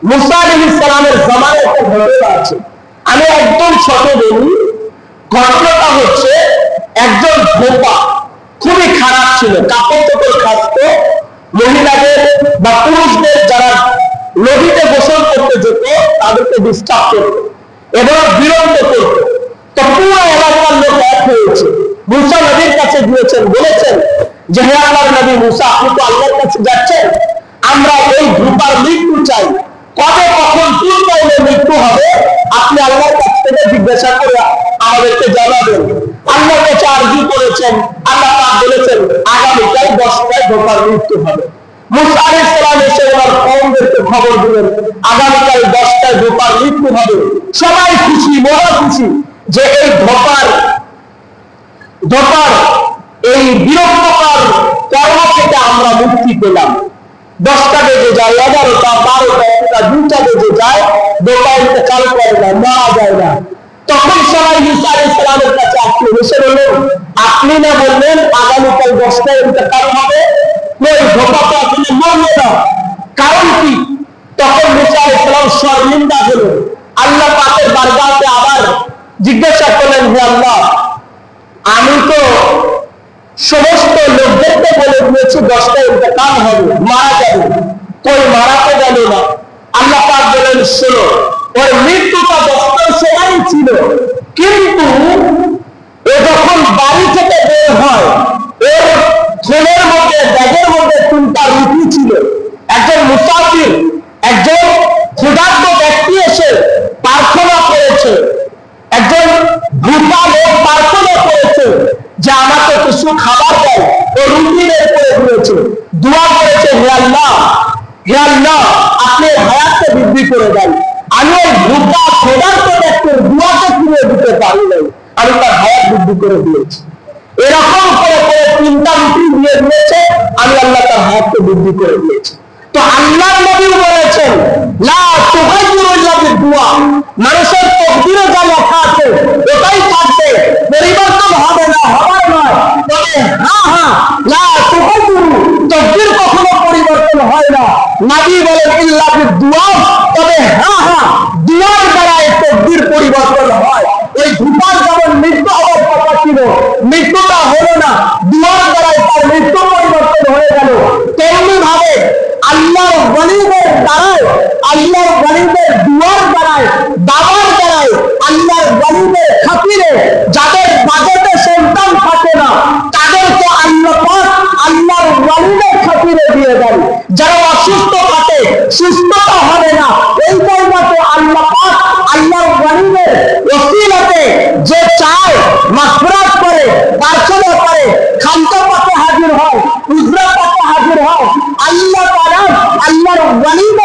মুসা আলাইহিস সালামের জামানায় একটা ঘটনা আছে, আমি একদম ছোট বলি। ঘটনাটা হচ্ছে, একজন ধোপা খুবই খারাপ ছিল, কাপড় চোপড় খাসত, মহিলাদের বা পুরুষদের যারা নদীতে গোসল করতে যেত তাদেরকে ডিস্টার্ব করত এবং বিরক্ত করত। তো পুরো এলাকার লোক এক হয়েছে, মুসা নবীর কাছে গিয়েছেন, বলেছেন যে হে আল্লাহর নবী মুসা, আপনি তো আল্লাহর কাছে যাচ্ছেন, আমরা এই ধোপার মৃত্যু চাই, কবে কখন কোন টাইমে মৃত্যু হবে আপনি আল্লাহর কাছ থেকে জিজ্ঞাসা করে আমাদেরকে জানাবেন। আল্লাহর কাছে আরজি করেছেন, আল্লাহ পাক বলেছেন আগামীকাল 10টায় ধোপার মৃত্যু হবে। মুসা আলাইহিস সালাম এসে ওনার কওমদেরকে খবর দিলেন আগামীকাল 10টায় ধোপার মৃত্যু হবে। সবাই খুশি, মহা খুশি যে এই ধোপার এই বিরক্তকর কর্ম থেকে আমরা মুক্তি পেলাম। 10টা বেজে যায়, 11টা, 12টা, 1টা, 2টা বেজে যায়, ধোপা ইন্তেকাল করে না, মারা যায় না। তখন সবাই মুসা আলাইহিস সালামের কাছে আসলো, এসে বললেন আপনি না বললেন আগামীকাল 10টায় ইন্তেকাল হবে, ওই ধোপা তো আপনি মরলো না, কারণ কি? তখন মুসা আলাইহিস সালাম শর্মিন্দা হলেন, আল্লাহ পাকের বারগাহে আবার জিজ্ঞাসা করলেন হে আল্লাহ, আমি তো সমস্ত লোকদেরকে বলে দিয়েছি 10টায় ইন্তেকাল হবে, মারা যাবে, কই মারা তো গেল না। আল্লাহ পাক বলেন শোনো, ওর মৃত্যুটা 10টার সময় ছিল, কিন্তু ও যখন বাড়ি থেকে বের হয় ওর ছেলের মধ্যে ব্যাগের মধ্যে 3টা রুটি ছিল। একজন মুসাফির, একজন ক্ষুধার্ত ব্যক্তি এসে প্রার্থনা করেছে, একজন ভূতা লোক প্রার্থনা করেছে যে আমাকে কিছু খাবার দেয়, ও রুটি বের করে দিয়েছে, দোয়া করেছে হে আল্লাহ আপনি হায়াতকে বৃদ্ধি করে দেন। আমি ওই ভূতা ক্ষুধার্ত ব্যক্তির দোয়াকে ফিরে দিতে পারি নাই, আমি তার হায়াত বৃদ্ধি করে দিয়েছি। এরকম করে 3টা রুটি দিয়ে দিয়েছে, আমি আল্লাহ তার হায়াতকে বৃদ্ধি করে দিয়েছি। তো আল্লাহর নবী বলেছেন লা তুগাইয়িরু ইল্লা বিদুআ, মানুষের তকদিরে যা লেখা আছে ওটাই থাকবে, পরিবর্তন হবে না, হবার নয়। তবে হ্যাঁ লা তুগাইয়িরু, তকদির কখনো পরিবর্তন হয় না। নবী বলেন ইল্লা বিদুআ, তবে হ্যাঁ দুআর দ্বারা এই তকদির পরিবর্তন হয়। ওই ধূপার যেমন মৃত্যু হওয়ার কথা ছিল, মৃত্যুটা হলো না, দুআর দ্বারাই তার মৃত্যু পরিবর্তন হয়ে গেল। তেমনি ভাবে আল্লাহর ওয়ালিদের দ্বারাই, আল্লাহর ওয়ালিদের দুআর দ্বারাই, দাবার দ্বারাই, আল্লাহর ওয়ালিদের খাতিরে যাদের বাজেটে সন্তান থাকে না তাদেরকে আল্লাহ পাক আল্লাহর ওয়ালিদের খাতিরে দিয়ে দেন। যারা অসুস্থ থাকে, সুস্থতা হবে না, এই জায়গাতে আল্লাহ পাক আল্লাহর ওয়ালিদের ওসিলাতে যে চায় মাগফিরাত করে, প্রার্থনা করে, খানকা পাকে হাজির হয়, উজরা পাকে হাজির হয়, আল্লাহ তাআলা আল্লাহর ওয়ালিদের